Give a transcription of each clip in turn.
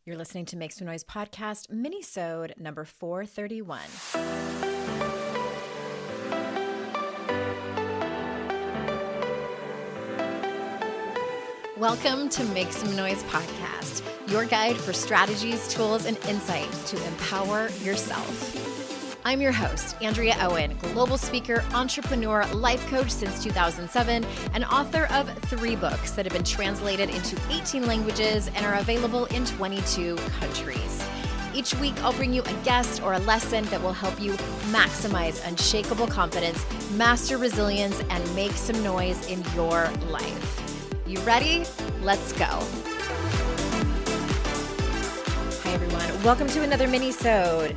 You're listening to Make Some Noise podcast, minisode number 431. Welcome to Make Some Noise podcast, your guide for strategies, tools, and insight to empower yourself. I'm your host, Andrea Owen, global speaker, entrepreneur, life coach since 2007, and author of 3 books that have been translated into 18 languages and are available in 22 countries. Each week, I'll bring you a guest or a lesson that will help you maximize unshakable confidence, master resilience, and make some noise in your life. You ready? Let's go. Hi, everyone. Welcome to another mini-sode.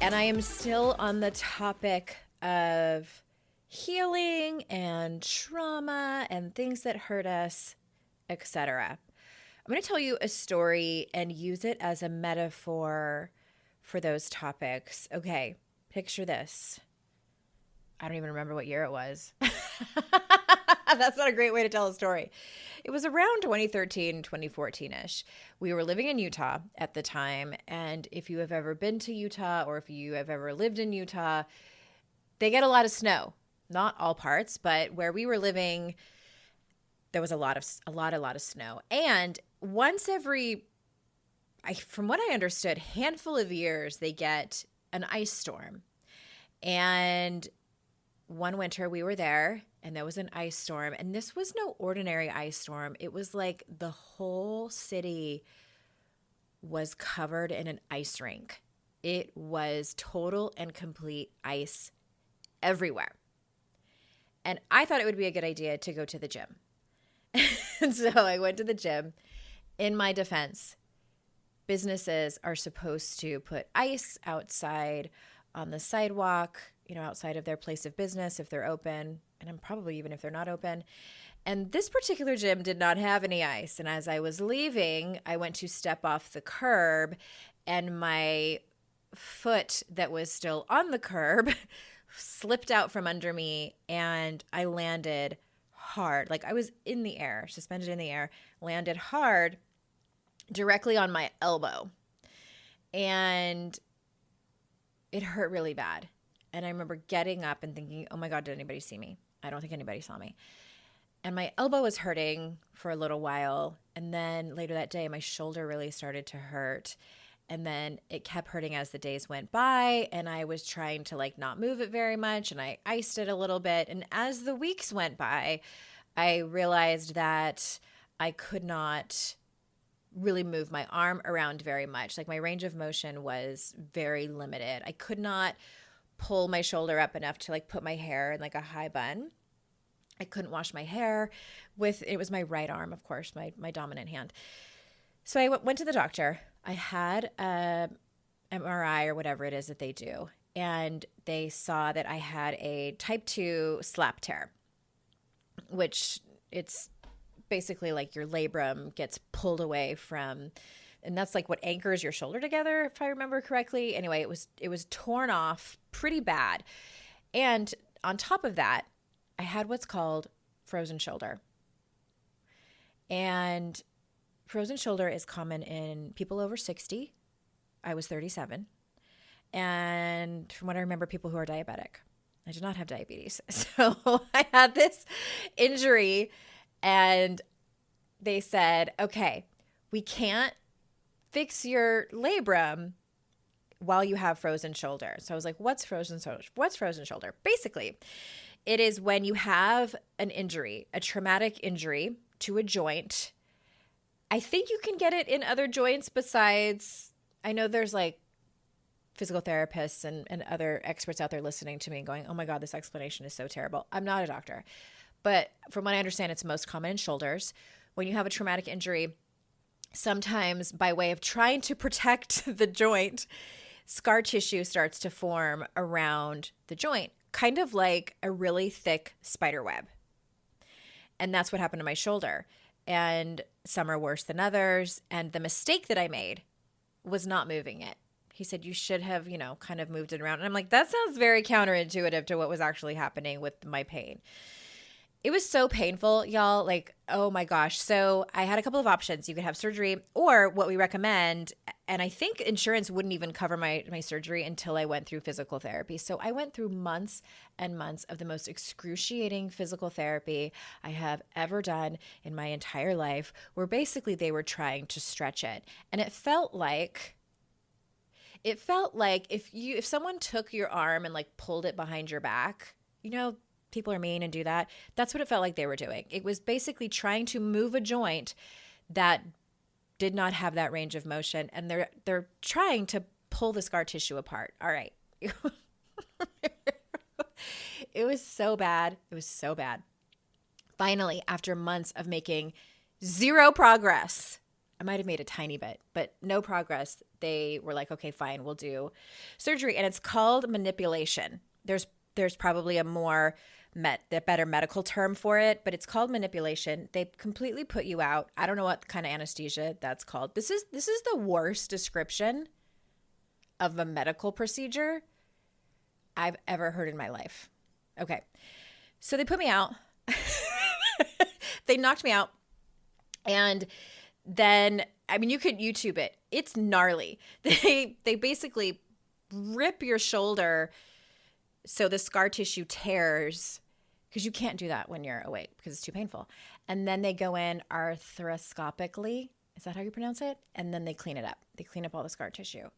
And I am still on the topic of healing and trauma and things that hurt us, etc. I'm going to tell you a story and use it as a metaphor for those topics. Okay, picture this. I don't even remember what year it was. That's not a great way to tell a story. It was around 2013, 2014-ish. We were living in Utah at the time, and if you have ever been to Utah or if you have ever lived in Utah, they get a lot of snow. Not all parts, but where we were living, there was a lot of snow. And once every, from what I understood, handful of years, they get an ice storm. And one winter we were there, and there was an ice storm, and this was no ordinary ice storm. It was like the whole city was covered in an ice rink. It was total and complete ice everywhere. And I thought it would be a good idea to go to the gym. And so I went to the gym. In my defense, businesses are supposed to put ice outside on the sidewalk, outside of their place of business if they're open, and probably even if they're not open. And this particular gym did not have any ice. And as I was leaving, I went to step off the curb, and my foot that was still on the curb slipped out from under me, and I landed hard. Like I was in the air, suspended in the air, landed hard directly on my elbow. And it hurt really bad. And I remember getting up and thinking, oh my God, did anybody see me? I don't think anybody saw me. And my elbow was hurting for a little while. And then later that day, my shoulder really started to hurt. And then it kept hurting as the days went by. And I was trying to not move it very much. And I iced it a little bit. And as the weeks went by, I realized that I could not really move my arm around very much. Like my range of motion was very limited. I could not pull my shoulder up enough to put my hair in a high bun. I couldn't wash my hair it was my right arm, of course, my dominant hand. So I went to the doctor. I had a MRI or whatever it is that they do. And they saw that I had a type 2 slap tear, which it's basically your labrum gets pulled away from, and that's what anchors your shoulder together, if I remember correctly. Anyway, it was torn off pretty bad. And on top of that, I had what's called frozen shoulder. And frozen shoulder is common in people over 60. I was 37. And from what I remember, people who are diabetic. I do not have diabetes. So I had this injury, and they said, okay, we can't fix your labrum while you have frozen shoulder. So I was like, what's frozen shoulder? What's frozen shoulder? Basically, it is when you have an injury, a traumatic injury to a joint. I think you can get it in other joints besides, I know there's physical therapists and other experts out there listening to me going, oh my God, this explanation is so terrible. I'm not a doctor. But from what I understand, it's most common in shoulders. When you have a traumatic injury, sometimes by way of trying to protect the joint, scar tissue starts to form around the joint, kind of like a really thick spider web. And that's what happened to my shoulder. And some are worse than others. And the mistake that I made was not moving it. He said, you should have, kind of moved it around. And I'm like, that sounds very counterintuitive to what was actually happening with my pain. It was so painful, y'all. Like, oh my gosh. So I had a couple of options. You could have surgery, or what we recommend, and I think insurance wouldn't even cover my surgery until I went through physical therapy. So I went through months and months of the most excruciating physical therapy I have ever done in my entire life, where basically they were trying to stretch it. And it felt like if someone took your arm and like pulled it behind your back, people are mean and do that. That's what it felt like they were doing. It was basically trying to move a joint that did not have that range of motion, and they're trying to pull the scar tissue apart. All right. It was so bad. It was so bad. Finally, after months of making zero progress, I might have made a tiny bit, but no progress, they were like, okay, fine, we'll do surgery. And it's called manipulation. There's probably a better medical term for it, but it's called manipulation. They completely put you out. I don't know what kind of anesthesia that's called. This is the worst description of a medical procedure I've ever heard in my life. Okay. So they put me out. They knocked me out. And then, you could YouTube it. It's gnarly. They basically rip your shoulder so the scar tissue tears, because you can't do that when you're awake because it's too painful. And then they go in arthroscopically. Is that how you pronounce it? And then they clean it up. They clean up all the scar tissue.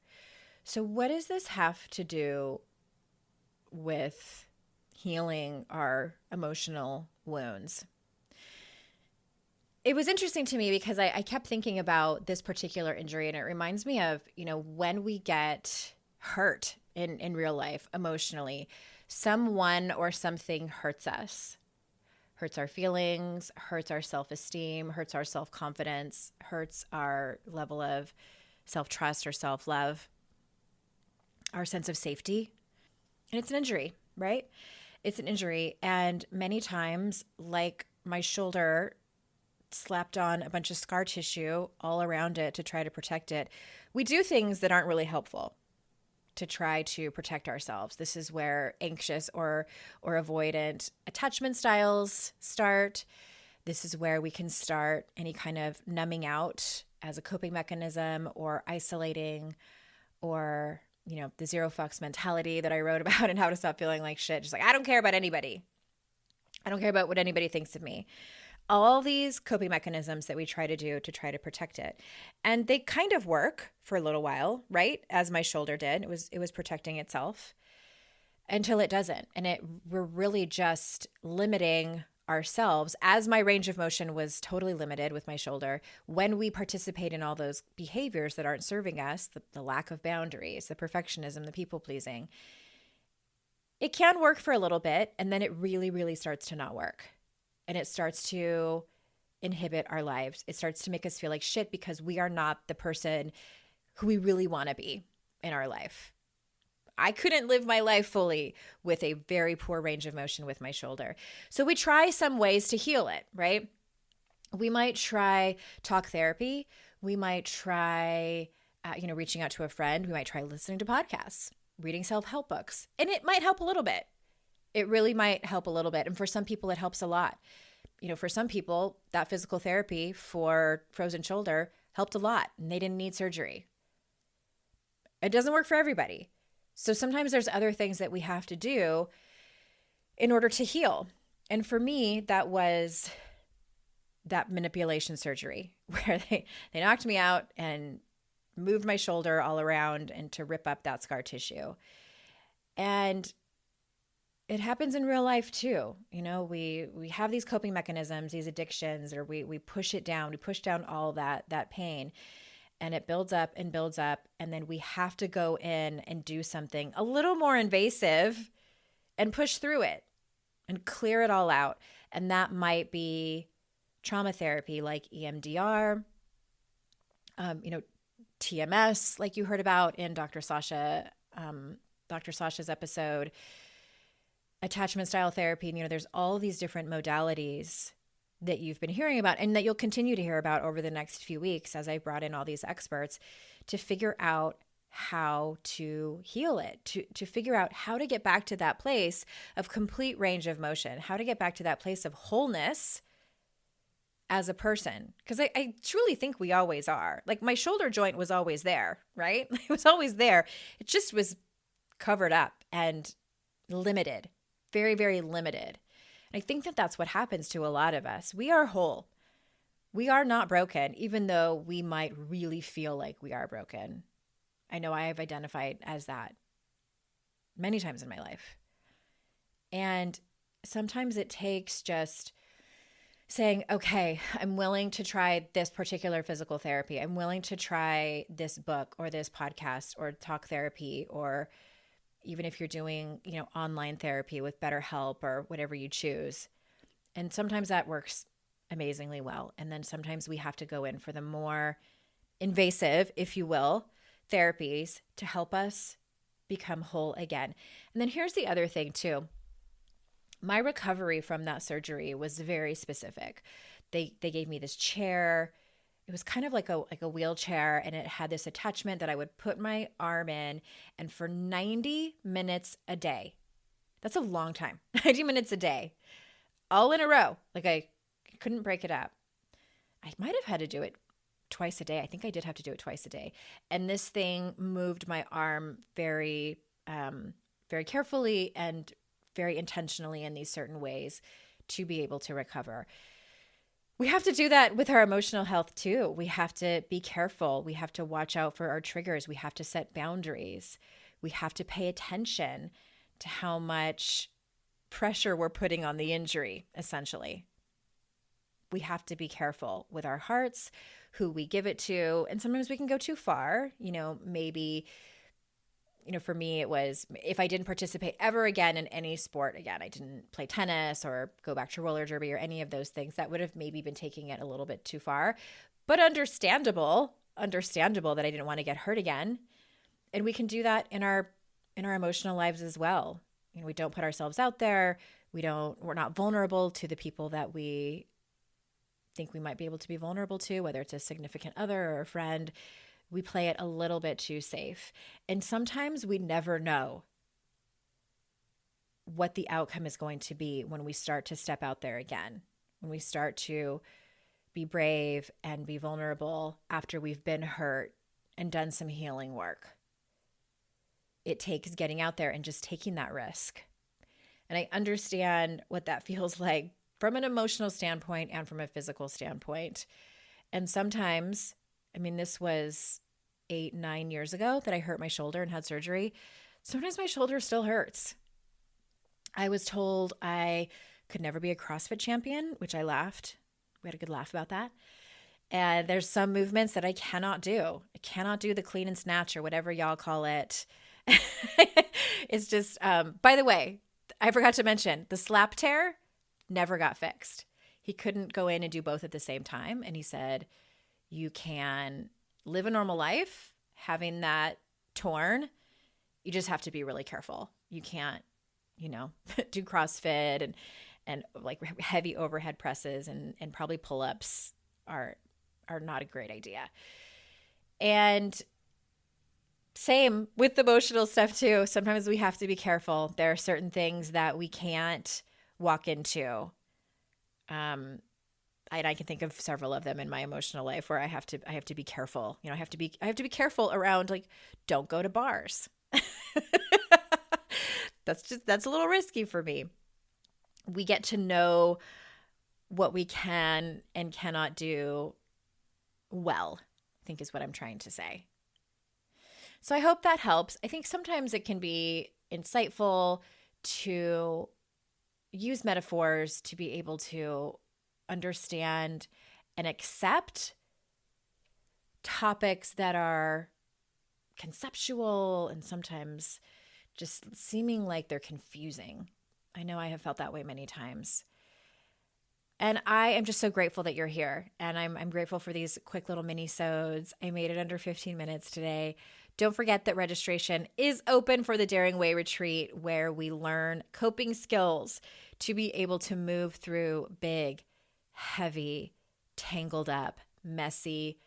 So what does this have to do with healing our emotional wounds? It was interesting to me because I kept thinking about this particular injury, and it reminds me of, when we get hurt in real life emotionally, someone or something hurts us, hurts our feelings, hurts our self-esteem, hurts our self-confidence, hurts our level of self-trust or self-love, our sense of safety. And it's an injury, right? It's an injury. And many times, like my shoulder slapped on a bunch of scar tissue all around it to try to protect it, we do things that aren't really helpful to try to protect ourselves. This is where anxious or avoidant attachment styles start. This is where we can start any kind of numbing out as a coping mechanism, or isolating, or the zero fucks mentality that I wrote about, and how to stop feeling like shit. Just like, I don't care about anybody. I don't care about what anybody thinks of me. All these coping mechanisms that we try to do to try to protect it. And they kind of work for a little while, right? As my shoulder did. It was protecting itself until it doesn't. And we're really just limiting ourselves, as my range of motion was totally limited with my shoulder. When we participate in all those behaviors that aren't serving us, the lack of boundaries, the perfectionism, the people pleasing, it can work for a little bit, and then it really, really starts to not work. And it starts to inhibit our lives. It starts to make us feel like shit because we are not the person who we really want to be in our life. I couldn't live my life fully with a very poor range of motion with my shoulder. So we try some ways to heal it, right? We might try talk therapy. We might try, reaching out to a friend. We might try listening to podcasts, reading self-help books. And it might help a little bit. It really might help a little bit. And for some people, it helps a lot. For some people, that physical therapy for frozen shoulder helped a lot, and they didn't need surgery. It doesn't work for everybody. So sometimes there's other things that we have to do in order to heal. And for me, that was that manipulation surgery where they knocked me out and moved my shoulder all around and to rip up that scar tissue. And it happens in real life too. We have these coping mechanisms, these addictions, or we push it down. We push down all that pain, and it builds up and builds up. And then we have to go in and do something a little more invasive and push through it and clear it all out. And that might be trauma therapy like EMDR, TMS, like you heard about in Dr. Sasha's episode. Attachment style therapy, there's all these different modalities that you've been hearing about and that you'll continue to hear about over the next few weeks as I brought in all these experts to figure out how to heal it, to figure out how to get back to that place of complete range of motion, how to get back to that place of wholeness as a person. Because I truly think we always are. Like my shoulder joint was always there, right? It was always there. It just was covered up and limited, very, very limited. And I think that that's what happens to a lot of us. We are whole. We are not broken, even though we might really feel like we are broken. I know I have identified as that many times in my life. And sometimes it takes just saying, okay, I'm willing to try this particular physical therapy. I'm willing to try this book or this podcast or talk therapy, or even if you're doing, online therapy with BetterHelp or whatever you choose. And sometimes that works amazingly well. And then sometimes we have to go in for the more invasive, if you will, therapies to help us become whole again. And then here's the other thing too. My recovery from that surgery was very specific. They gave me this chair. It was kind of like a wheelchair, and it had this attachment that I would put my arm in, and for 90 minutes a day. That's a long time. 90 minutes a day. All in a row. Like I couldn't break it up. I might have had to do it twice a day. I think I did have to do it twice a day. And this thing moved my arm very, very carefully and very intentionally in these certain ways to be able to recover. We have to do that with our emotional health too. We have to be careful. We have to watch out for our triggers. We have to set boundaries. We have to pay attention to how much pressure we're putting on the injury, essentially. We have to be careful with our hearts, who we give it to. And sometimes we can go too far. Maybe, for me, it was if I didn't participate ever again in any sport again, I didn't play tennis or go back to roller derby or any of those things, that would have maybe been taking it a little bit too far. But understandable that I didn't want to get hurt again. And we can do that in our emotional lives as well. We don't put ourselves out there. We're not vulnerable to the people that we think we might be able to be vulnerable to, whether it's a significant other or a friend. We play it a little bit too safe. And sometimes we never know what the outcome is going to be when we start to step out there again, when we start to be brave and be vulnerable after we've been hurt and done some healing work. It takes getting out there and just taking that risk. And I understand what that feels like from an emotional standpoint and from a physical standpoint. And sometimes, this was 8-9 years ago that I hurt my shoulder and had surgery. Sometimes my shoulder still hurts. I was told I could never be a CrossFit champion, which I laughed. We had a good laugh about that. And there's some movements that I cannot do. I cannot do the clean and snatch or whatever y'all call it. It's just, by the way, I forgot to mention the slap tear never got fixed. He couldn't go in and do both at the same time. And he said, you can live a normal life having that torn. You just have to be really careful. You can't, do CrossFit and like heavy overhead presses and probably pull-ups are not a great idea. And same with emotional stuff too. Sometimes we have to be careful. There are certain things that we can't walk into. And I can think of several of them in my emotional life where I have to be careful. I have to be careful around, like, don't go to bars. That's a little risky for me. We get to know what we can and cannot do well, I think is what I'm trying to say. So I hope that helps. I think sometimes it can be insightful to use metaphors to be able to understand and accept topics that are conceptual and sometimes just seeming like they're confusing. I know I have felt that way many times. And I am just so grateful that you're here. And I'm grateful for these quick little mini-sodes. I made it under 15 minutes today. Don't forget that registration is open for the Daring Way retreat, where we learn coping skills to be able to move through big, heavy, tangled up, messy,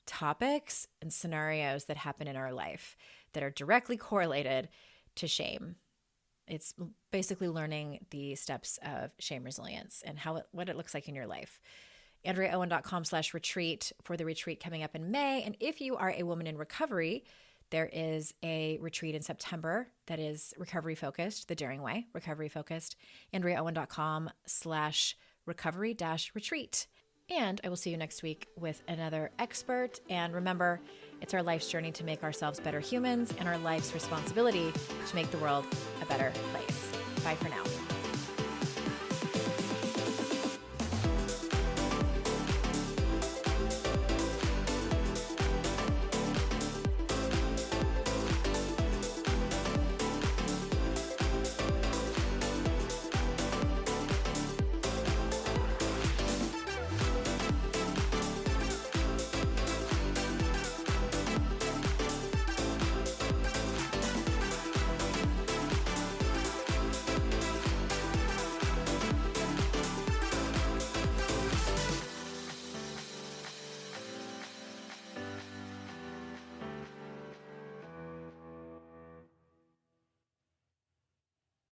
topics and scenarios that happen in our life that are directly correlated to shame. It's basically learning the steps of shame resilience and what it looks like in your life. AndreaOwen.com/retreat for the retreat coming up in May. And if you are a woman in recovery, there is a retreat in September that is recovery focused, the Daring Way, recovery focused. AndreaOwen.com/recovery-retreat. And I will see you next week with another expert. And remember, it's our life's journey to make ourselves better humans and our life's responsibility to make the world a better place. Bye for now.